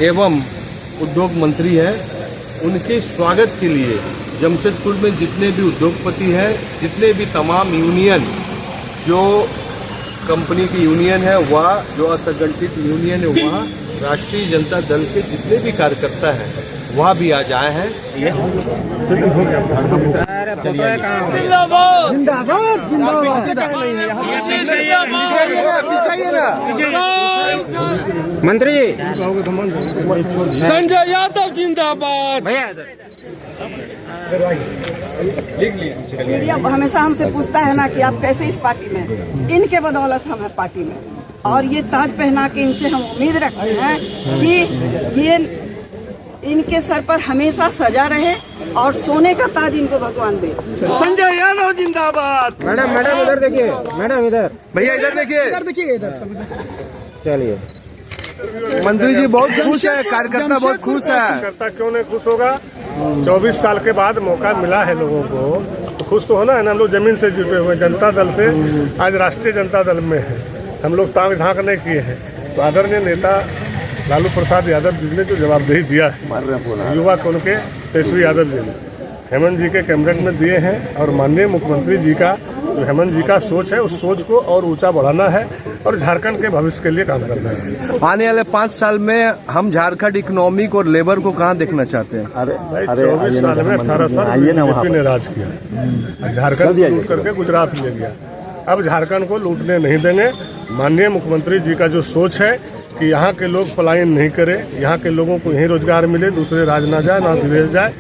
एवं उद्योग मंत्री हैं, उनके स्वागत के लिए जमशेदपुर में जितने भी उद्योगपति हैं, जितने भी तमाम यूनियन, जो कंपनी की यूनियन है वह, जो असंगठित यूनियन है वह, राष्ट्रीय जनता दल के जितने भी कार्यकर्ता हैं वह भी आज आए हैं। जिंदाबाद जिंदाबाद मंत्री संजय यादव जिंदाबाद। मीडिया हमेशा हमसे पूछता है ना कि आप कैसे इस पार्टी में, इनके बदौलत हम हैं पार्टी में, और ये ताज पहना के इनसे हम उम्मीद रखते हैं कि ये इनके सर पर हमेशा सजा रहे और सोने का ताज इनको भगवान दे। संजय यादव जिंदाबाद। मैडम इधर देखिए, मैडम इधर, भैया इधर देखिए, चलिए। मंत्री जी बहुत खुश है, कार्यकर्ता बहुत खुश है। कार्यकर्ता क्यों नहीं खुश होगा? 24 साल के बाद मौका मिला है लोगों को, तो खुश तो होना है ना। हम लोग जमीन से जुटे हुए, जनता दल से आज राष्ट्रीय जनता दल में है। हम लोग तांग झांक नहीं किए हैं। तो आदरणीय नेता लालू प्रसाद यादव जी ने जो जवाबदेही दिया है युवा को, उनके तेजस्वी यादव जी ने हेमंत जी के कैबिनेट में दिए हैं, और माननीय मुख्यमंत्री जी का जो हेमंत जी का सोच है, उस सोच को और ऊंचा बढ़ाना है और झारखंड के भविष्य के लिए काम करना है। आने वाले 5 साल में हम झारखंड इकोनॉमिक और लेबर को कहाँ देखना चाहते हैं? भाई 24 साल में 18 साल बीजेपी ने राज किया, झारखंड को लूट करके गुजरात ले गया। अब झारखंड को लूटने नहीं देंगे। माननीय मुख्यमंत्री जी का जो सोच है कि यहाँ के लोग पलायन नहीं करें, यहाँ के लोगों को यहीं रोजगार मिले, दूसरे राज्य ना जाए, ना विदेश जाए,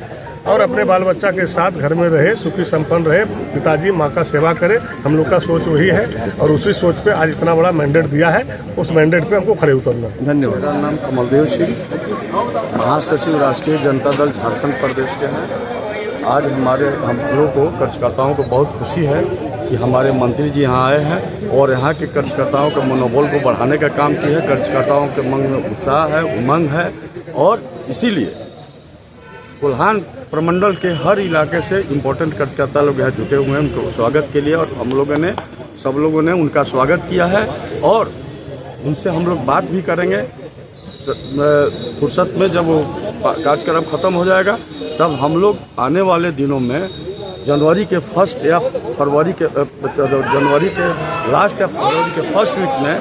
और अपने बाल बच्चा के साथ घर में रहे, सुखी संपन्न रहे, पिताजी माँ का सेवा करे। हम लोग का सोच वही है, और उसी सोच पे आज इतना बड़ा मैंडेट दिया है। उस मैंडेट पे हमको खड़े उतरना। धन्यवाद। मेरा नाम कमलदेव सिंह, महासचिव राष्ट्रीय जनता दल झारखंड प्रदेश के हैं। आज हम लोगों को कार्यकर्ताओं को बहुत खुशी है कि हमारे मंत्री जी यहाँ आए हैं और यहाँ के कार्यकर्ताओं के मनोबल को बढ़ाने का काम किया है। कार्यकर्ताओं के मन में उत्साह है, उमंग है, और इसीलिए कोल्हान प्रमंडल के हर इलाके से इम्पोर्टेंट कार्यकर्ता लोग यहाँ जुटे हुए हैं उनको स्वागत के लिए, और सब लोगों ने उनका स्वागत किया है। और उनसे हम लोग बात भी करेंगे फुर्सत में, जब वो कार्यक्रम खत्म हो जाएगा तब हम लोग आने वाले दिनों में जनवरी के फर्स्ट या फरवरी के जनवरी के लास्ट या फरवरी के फर्स्ट वीक में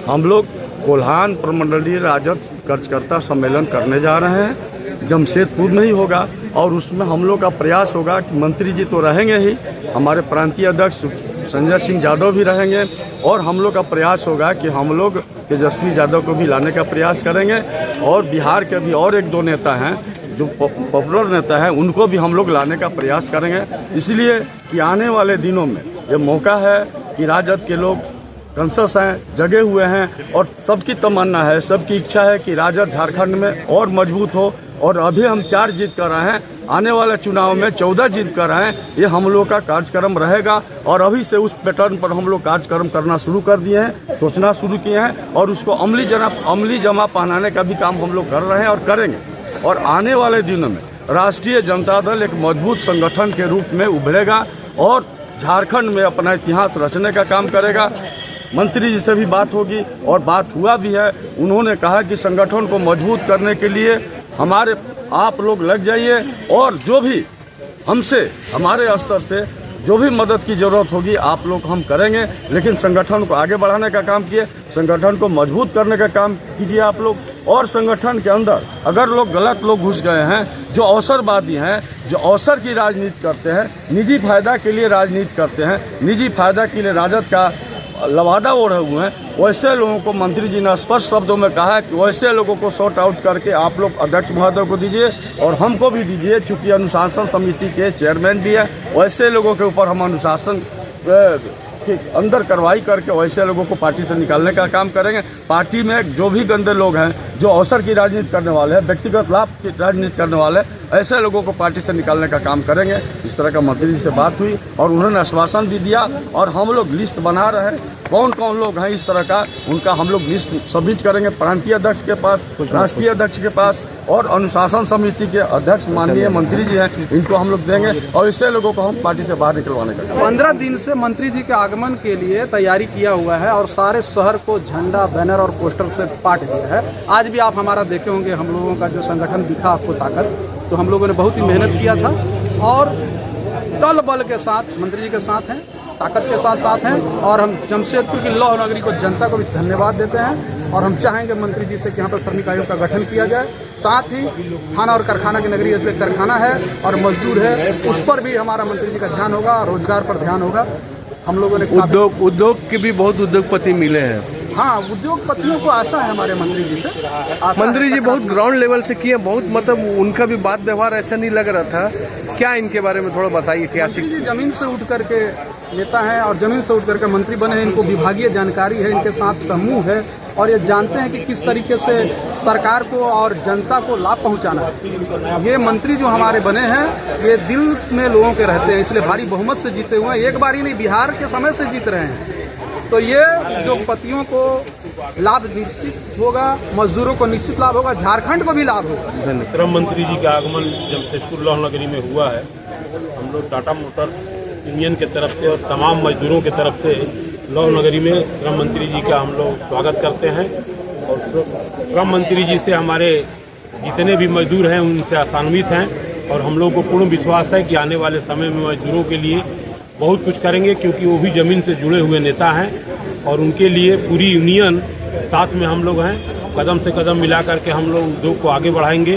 हम लोग कोल्हान प्रमंडलीय राजद कार्यकर्ता सम्मेलन करने जा रहे हैं। जमशेदपुर में ही होगा, और उसमें हम लोग का प्रयास होगा कि मंत्री जी तो रहेंगे ही, हमारे प्रांतीय अध्यक्ष संजय सिंह यादव भी रहेंगे, और हम लोग का प्रयास होगा कि हम लोग तेजस्वी यादव को भी लाने का प्रयास करेंगे, और बिहार के भी और 1-2 नेता हैं जो पॉपुलर नेता हैं, उनको भी हम लोग लाने का प्रयास करेंगे। इसलिए कि आने वाले दिनों में ये मौका है कि राजद के लोग कॉन्शस हैं, जगे हुए हैं, और सबकी तमन्ना है, सबकी इच्छा है कि राजद झारखंड में और मजबूत हो। और अभी हम 4 जीत कर आए हैं, आने वाले चुनाव में 14 जीत कर आए हैं। ये हम लोग का कार्यक्रम रहेगा, और अभी से उस पैटर्न पर हम लोग कार्यक्रम करना शुरू कर दिए हैं, सोचना शुरू किए हैं, और उसको अमली जमा पहनाने का भी काम हम लोग कर रहे हैं और करेंगे। और आने वाले दिनों में राष्ट्रीय जनता दल एक मजबूत संगठन के रूप में उभरेगा और झारखंड में अपना इतिहास रचने का काम करेगा। मंत्री जी से भी बात होगी, और बात हुआ भी है। उन्होंने कहा कि संगठन को मजबूत करने के लिए आप लोग लग जाइए, और जो भी हमसे, हमारे स्तर से जो भी मदद की जरूरत होगी आप लोग हम करेंगे। लेकिन संगठन को आगे बढ़ाने का काम किए, संगठन को मजबूत करने का काम कीजिए आप लोग। और संगठन के अंदर अगर गलत लोग घुस गए हैं, जो अवसरवादी हैं, जो अवसर की राजनीति करते हैं, निजी फायदा के लिए राजनीति करते हैं, निजी फायदा के लिए राजद का लवादा ओढ़े हुए हैं, वैसे लोगों को मंत्री जी ने स्पष्ट शब्दों में कहा है कि वैसे लोगों को सॉर्ट आउट करके आप लोग अध्यक्ष महोदय को दीजिए और हमको भी दीजिए, चूंकि अनुशासन समिति के चेयरमैन भी है। वैसे लोगों के ऊपर हम अनुशासन के अंदर कार्रवाई करके वैसे लोगों को पार्टी से निकालने का काम करेंगे। पार्टी में जो भी गंदे लोग हैं, जो अवसर की राजनीति करने वाले हैं, व्यक्तिगत लाभ की राजनीति करने वाले हैं, ऐसे लोगों को पार्टी से निकालने का काम करेंगे। इस तरह का मंत्री जी से बात हुई और उन्होंने आश्वासन भी दिया, और हम लोग लिस्ट बना रहे हैं कौन कौन लोग हैं इस तरह का, उनका हम लोग लिस्ट सबमिट करेंगे प्रांतीय अध्यक्ष के पास, राष्ट्रीय अध्यक्ष के पास, और अनुशासन समिति के अध्यक्ष माननीय मंत्री जी हैं, इनको हम लोग देंगे और इससे लोगों को हम पार्टी से बाहर निकलवाने का 15 दिन से मंत्री जी के आगमन के लिए तैयारी किया हुआ है और सारे शहर को झंडा, बैनर और पोस्टर से पाट दिया है। आज भी आप हमारा देखे होंगे, हम लोगों का जो संगठन दिखा आपको ताकत, तो हम लोगों ने बहुत ही मेहनत किया था और दल बल के साथ मंत्री जी के साथ हैं, ताकत के साथ साथ हैं। और हम जमशेदपुर की लौह नगरी को, जनता को भी धन्यवाद देते हैं और हम चाहेंगे मंत्री जी से कि यहाँ पर श्रमिक आयोग का गठन किया जाए। साथ ही खाना और कारखाना की नगरी, इसलिए कारखाना है और मजदूर है, उस पर भी हमारा मंत्री जी का ध्यान होगा, रोजगार पर ध्यान होगा। हम लोगों ने उद्योग के भी बहुत उद्योगपति मिले हैं। हाँ, उद्योगपतियों को आशा है हमारे मंत्री जी से। मंत्री जी बहुत ग्राउंड लेवल से किए, बहुत मतलब उनका भी बात व्यवहार ऐसा नहीं लग रहा था। क्या इनके बारे में थोड़ा बताइए। ऐतिहासिक जी जमीन से उठ करके नेता हैं और जमीन से उठ करके मंत्री बने हैं, इनको विभागीय जानकारी है, इनके साथ समूह है और ये जानते हैं कि किस तरीके से सरकार को और जनता को लाभ पहुंचाना है। ये मंत्री जो हमारे बने हैं ये दिल में लोगों के रहते हैं, इसलिए भारी बहुमत से जीते हुए हैं। एक बार ही नहीं, बिहार के समय से जीत रहे हैं। तो ये उद्योगपतियों को लाभ निश्चित होगा, मजदूरों को निश्चित लाभ होगा, झारखंड को भी लाभ होगा। श्रम मंत्री जी का आगमन जमशेदपुर लौह नगरी में हुआ है। हम लोग टाटा मोटर यूनियन के तरफ से और तमाम मजदूरों के तरफ से लौह नगरी में श्रम मंत्री जी का हम लोग स्वागत करते हैं और श्रम मंत्री जी से हमारे जितने भी मजदूर हैं उनसे आशान्वित हैं और हम लोग को पूर्ण विश्वास है कि आने वाले समय में मजदूरों के लिए बहुत कुछ करेंगे, क्योंकि वो भी जमीन से जुड़े हुए नेता हैं और उनके लिए पूरी यूनियन साथ में हम लोग हैं। कदम से कदम मिला करके हम लोग उद्योग को आगे बढ़ाएंगे।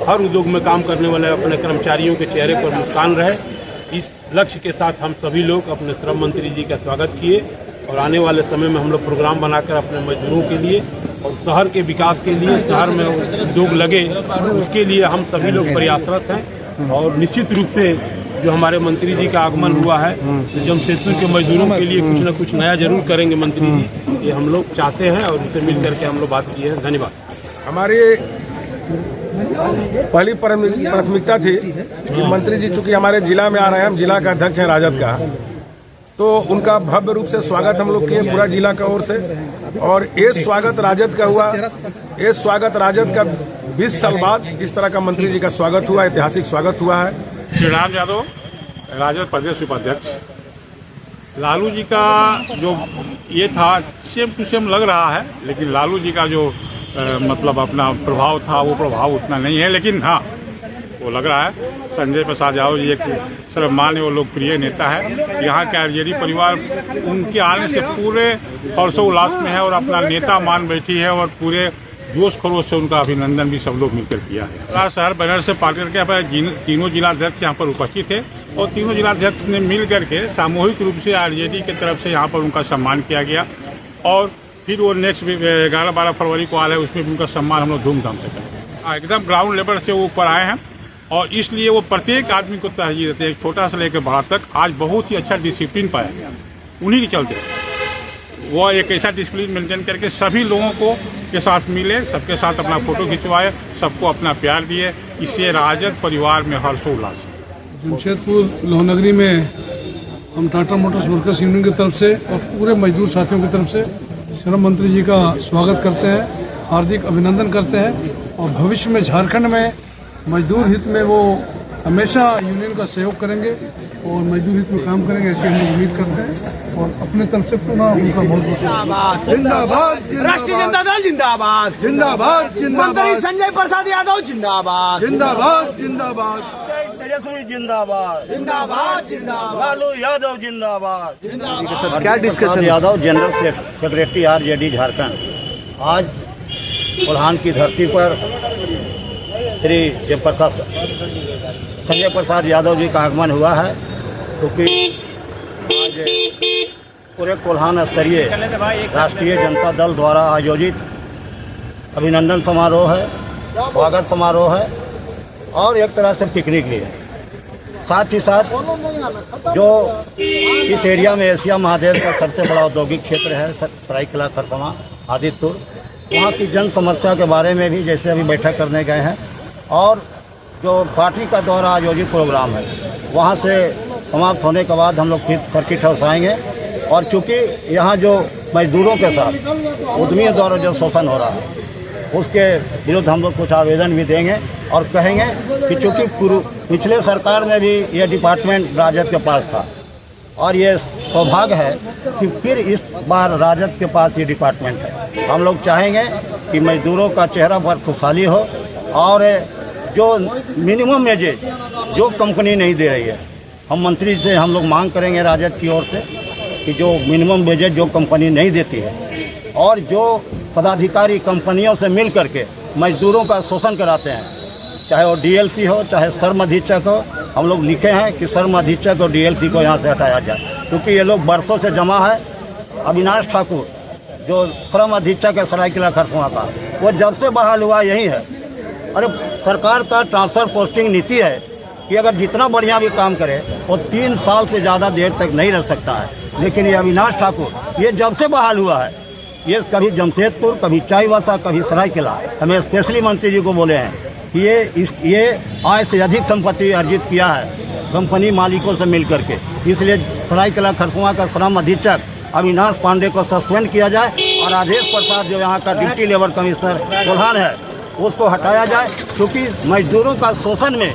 हर उद्योग में काम करने वाले अपने कर्मचारियों के चेहरे पर मुस्कान रहे, इस लक्ष्य के साथ हम सभी लोग अपने श्रम मंत्री जी का स्वागत किए और आने वाले समय में हम लोग प्रोग्राम बनाकर अपने मजदूरों के लिए और शहर के विकास के लिए, शहर में उद्योग लगे उसके लिए हम सभी लोग प्रयासरत हैं। और निश्चित रूप से जो हमारे मंत्री जी का आगमन हुआ है तो जमशेदपुर के मजदूरों के लिए कुछ न कुछ नया जरूर करेंगे मंत्री जी, ये हम लोग चाहते हैं और उनसे मिल करके हम लोग बात किए हैं। धन्यवाद। हमारी पहली प्राथमिकता थी कि मंत्री जी चूंकि हमारे जिला में आ रहे हैं, हम जिला का अध्यक्ष हैं राजद का, तो उनका भव्य रूप से स्वागत हम लोग किए पूरा जिला का ओर से। और ये स्वागत राजद का हुआ, ये स्वागत राजद का 20 साल बाद इस तरह का मंत्री जी का स्वागत हुआ, ऐतिहासिक स्वागत हुआ है। श्री राम यादव, राजद प्रदेश उपाध्यक्ष। लालू जी का जो ये था सेम टू सेम लग रहा है, लेकिन लालू जी का जो मतलब अपना प्रभाव था वो प्रभाव उतना नहीं है, लेकिन हाँ वो लग रहा है। संजय प्रसाद यादव जी एक सर्वमान्य और लोकप्रिय नेता है। यहाँ के आरजेडी परिवार उनके आने से पूरे हर्षोल्लास में है और अपना नेता मान बैठी है और पूरे जोश खरोश से उनका अभिनंदन भी सब लोग मिलकर किया है। शहर बैनर से पार्टी करके तीनों जिलाध्यक्ष यहाँ पर उपस्थित थे और तीनों जिलाध्यक्ष ने मिल करके सामूहिक रूप से आरजेडी की तरफ से यहाँ पर उनका सम्मान किया गया और फिर वो नेक्स्ट 11-12 फरवरी को आ रहे हैं, उसमें भी उनका सम्मान हम लोग धूमधाम से करेंगे। एकदम ग्राउंड लेवल से वो ऊपर आए हैं और इसलिए वो प्रत्येक आदमी को तरजीह देते हैं, छोटा से लेकर बड़ा तक। आज बहुत ही अच्छा डिसिप्लिन पाया गया, उन्हीं के चलते वो एक ऐसा डिसिप्लिन मेंटेन करके सभी लोगों को के साथ मिले, सबके साथ अपना फोटो खिंचवाए, सबको अपना प्यार दिए। इससे राजद परिवार में हर्षोल्लास है। जमशेदपुर लौह नगरी में हम टाटा मोटर्स वर्कर्स यूनियन की तरफ से और पूरे मजदूर साथियों की तरफ से श्रम मंत्री जी का स्वागत करते हैं, हार्दिक अभिनंदन करते हैं और भविष्य में झारखंड में मजदूर हित में वो हमेशा यूनियन का सहयोग करेंगे और मजदूर हित में काम करेंगे, ऐसी हम लोग उम्मीद करते हैं। और अपने तरफ से पुनः उनका बहुत बहुत जिंदाबाद, राष्ट्रीय जनता दल जिंदाबाद, जिंदाबाद, मंत्री संजय प्रसाद यादव जिंदाबाद, जिंदाबाद, जिंदाबाद, तेजस्वी जिंदाबाद, जिंदाबाद, जिंदाबाद, लालू यादव जिंदाबाद। क्या discussion? Yadav general secretary RJD Jharkhand. आज कोल्हान की धरती पर श्री जयप्रकाश संजय प्रसाद यादव जी का आगमन हुआ है, क्योंकि आज पूरे कोल्हान स्तरीय राष्ट्रीय जनता दल द्वारा आयोजित अभिनंदन समारोह है, स्वागत समारोह है और एक तरह से पिकनिक भी है। साथ ही साथ जो इस एरिया में एशिया महादेश का सबसे बड़ा औद्योगिक क्षेत्र है सरायकेला खरसावां आदित्यपुर, वहाँ की जन समस्या के बारे में भी जैसे अभी बैठक करने गए हैं और जो पार्टी का द्वारा आयोजित प्रोग्राम है वहाँ से समाप्त होने के बाद हम लोग फिर सर्किट हाउस आएंगे। और चूँकि यहाँ जो मजदूरों के साथ उद्यमियों द्वारा जो शोषण हो रहा है उसके विरुद्ध हम लोग कुछ आवेदन भी देंगे और कहेंगे कि चूँकि पिछले सरकार में भी ये डिपार्टमेंट राजद के पास था और ये सौभाग्य है कि फिर इस बार राजद के पास ये डिपार्टमेंट है। हम लोग चाहेंगे कि मजदूरों का चेहरा पर खुशहाली हो और जो मिनिमम वेजेज जो कंपनी नहीं दे रही है, हम मंत्री से हम लोग मांग करेंगे राजद की ओर से कि जो मिनिमम वेजेज जो कंपनी नहीं देती है और जो पदाधिकारी कंपनियों से मिल करके मजदूरों का शोषण कराते हैं, चाहे वो डीएलसी हो चाहे श्रम अधीक्षक हो, हम लोग लिखे हैं कि श्रम अधीक्षक और डीएलसी को यहाँ से हटाया जाए, क्योंकि ये लोग बरसों से जमा है। अविनाश ठाकुर जो श्रम अधीक्षक है सरायकेला खरसुआ का, वो जब से बहाल हुआ यही है। अरे सरकार का ट्रांसफ़र पोस्टिंग नीति है कि अगर जितना बढ़िया भी काम करे वो 3 साल से ज़्यादा देर तक नहीं रह सकता है, लेकिन ये अविनाश ठाकुर ये जब से बहाल हुआ है, ये कभी जमशेदपुर, कभी चाईबासा, कभी सरायकेला, हमें स्पेशली मंत्री जी को बोले हैं कि ये आय से अधिक संपत्ति अर्जित किया है कंपनी मालिकों से मिल करके, इसलिए सरायकेला खरसुआ का श्रम अधीक्षक अविनाश पांडे को सस्पेंड किया जाए और राजेश प्रसाद जो यहाँ का डिप्टी लेबर कमिश्नर कोल्हान है उसको हटाया जाए, क्योंकि मजदूरों का शोषण में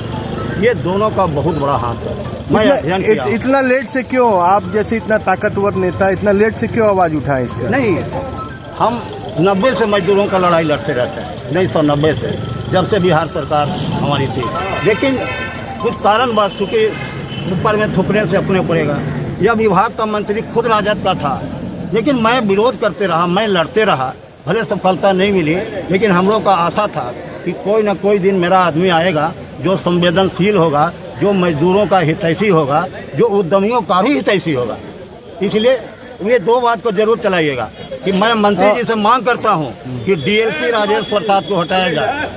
ये दोनों का बहुत बड़ा हाथ है। मैं इतना लेट से क्यों, आप जैसे इतना ताकतवर नेता इतना लेट से क्यों आवाज़ उठाएं इसका? नहीं, हम 90 से मजदूरों का लड़ाई लड़ते रहते हैं, 1990 से, जब से बिहार सरकार हमारी थी, लेकिन कुछ कारणवश चूँकि ऊपर में थुकने से अपने पड़ेगा। यह विभाग का मंत्री खुद राजद का था, लेकिन मैं विरोध करते रहा, मैं लड़ते रहा, भले सफलता नहीं मिली, लेकिन हम लोग का आशा था कि कोई ना कोई दिन मेरा आदमी आएगा जो संवेदनशील होगा, जो मजदूरों का हितैषी होगा, जो उद्यमियों का भी हितैषी होगा। इसलिए ये 2 बात को जरूर चलाइएगा कि मैं मंत्री जी से मांग करता हूँ कि डीएलसी राजेश प्रसाद को हटाया जाए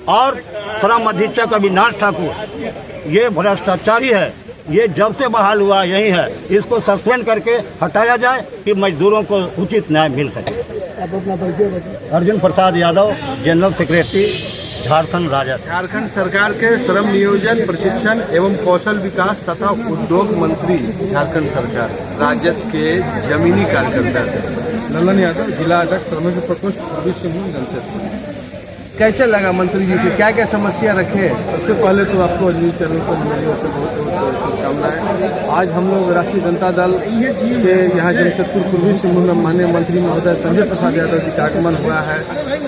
और श्रम अधीक्षक अविनाश ठाकुर ये भ्रष्टाचारी है, ये जब से बहाल हुआ यही है, इसको सस्पेंड करके हटाया जाए कि मजदूरों को उचित न्याय मिल सके। Arjun Prasad Yadav, general secretary, Jharkhand Rajad. झारखंड सरकार के श्रम नियोजन, प्रशिक्षण एवं कौशल विकास तथा उद्योग मंत्री झारखंड सरकार राजद के जमीनी कार्यकर्ता थे। ललन यादव, जिला अध्यक्ष श्रमिक प्रकोष्ठ पूर्वी सिंहभूम जमशेदपुर। कैसे लगा मंत्री जी से, क्या क्या समस्या रखे? सबसे पहले तो आपको न्यूज चैनल पर मेरी ओर से बहुत बहुत शुभकामनाएं। आज हम लोग राष्ट्रीय जनता दल के यहाँ जमशेदपुर पूर्वी सिंहभूम में माननीय मंत्री महोदय संजय प्रसाद यादव जी का आगमन हुआ है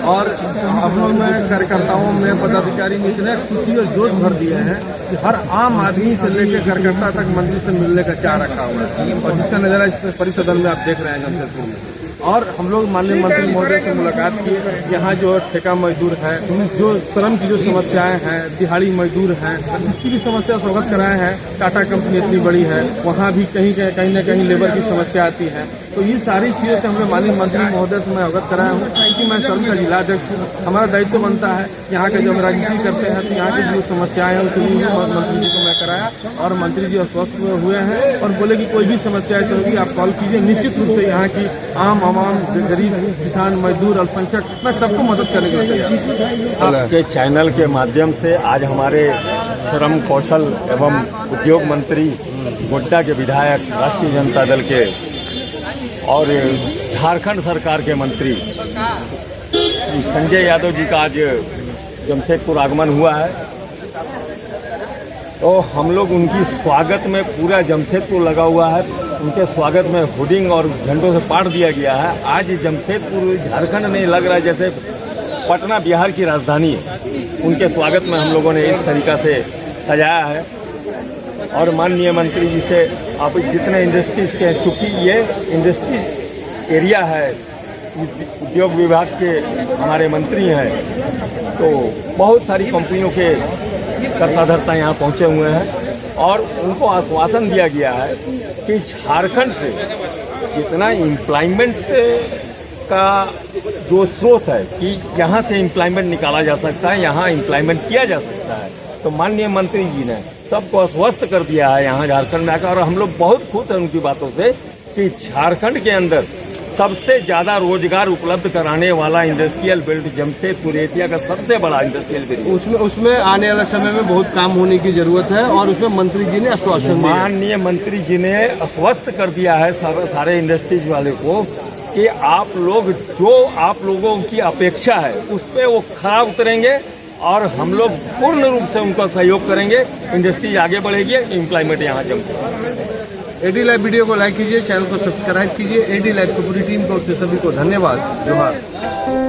और हम लोग में कार्यकर्ताओं में पदाधिकारी में इतने खुशी और जोश भर दिए हैं कि हर आम आदमी से लेकर कार्यकर्ता तक मंत्री से मिलने का चाह रखा हुआ है और जिसका नज़ारा इस परिसदन में आप देख रहे हैं जमशेदपुर में। और हम लोग माननीय मंत्री महोदय से मुलाकात की, यहाँ जो ठेका मजदूर है, जो श्रम की जो समस्याएं हैं, दिहाड़ी मजदूर हैं, इसकी भी समस्या से अवगत कराए हैं। टाटा कंपनी इतनी बड़ी है, वहाँ भी कहीं न कहीं लेबर की समस्या आती है, तो ये सारी चीज़ों से हमें माननीय मंत्री महोदय से मैं अवगत कराया हूँ कि मैं श्रम का जिला अध्यक्ष हूँ, हमारा दायित्व बनता है यहाँ का जो हम राजनीति करते हैं तो यहाँ की जो समस्याएं हैं उसके लिए मंत्री जी को मैं कराया और मंत्री जी अस्वस्थ हुए हैं और बोले कि कोई भी समस्या ऐसी होगी आप कॉल कीजिए, निश्चित रूप से यहाँ की आम गरीब किसान मजदूर अल्पसंख्यक मैं सबको मदद करने के लिए। आपके चैनल के माध्यम से आज हमारे श्रम कौशल एवं उद्योग मंत्री गोड्डा के विधायक, राष्ट्रीय जनता दल के और झारखंड सरकार के मंत्री संजय यादव जी का आज जमशेदपुर आगमन हुआ है, तो हम लोग उनकी स्वागत में पूरा जमशेदपुर लगा हुआ है, उनके स्वागत में होर्डिंग और झंडों से पाट दिया गया है। आज जमशेदपुर झारखंड में लग रहा है जैसे पटना बिहार की राजधानी है। उनके स्वागत में हम लोगों ने इस तरीक़ा से सजाया है और माननीय मंत्री जी से आप जितने इंडस्ट्रीज के, चूँकि ये इंडस्ट्री एरिया है, उद्योग विभाग के हमारे मंत्री हैं, तो बहुत सारी कंपनियों के कर्ताधर्ता यहाँ पहुँचे हुए हैं और उनको आश्वासन दिया गया है कि झारखंड से जितना एम्प्लॉयमेंट का जो स्रोत है कि यहाँ से एम्प्लॉयमेंट निकाला जा सकता है, यहाँ एम्प्लॉयमेंट किया जा सकता है, तो माननीय मंत्री जी ने सबको आश्वस्त कर दिया है यहाँ झारखंड में आकर और हम लोग बहुत खुश हैं उनकी बातों से कि झारखंड के अंदर सबसे ज़्यादा रोजगार उपलब्ध कराने वाला इंडस्ट्रियल बेल्ट जमशेदपुर एशिया का सबसे बड़ा इंडस्ट्रियल बेल्ट, उसमें आने वाले समय में बहुत काम होने की जरूरत है और उसमें मंत्री जी ने आश्वासन दिया। माननीय मंत्री जी ने आश्वस्त कर दिया है सारे इंडस्ट्रीज वाले को कि आप लोग जो आप लोगों की अपेक्षा है उस पर वो खरा उतरेंगे और हम लोग पूर्ण रूप से उनका सहयोग करेंगे। इंडस्ट्री आगे बढ़ेगी, एम्प्लॉयमेंट यहाँ जमती। एडी लाइव वीडियो को लाइक कीजिए, चैनल को सब्सक्राइब कीजिए। एडी लाइव की पूरी टीम को सभी को धन्यवाद। जोहार।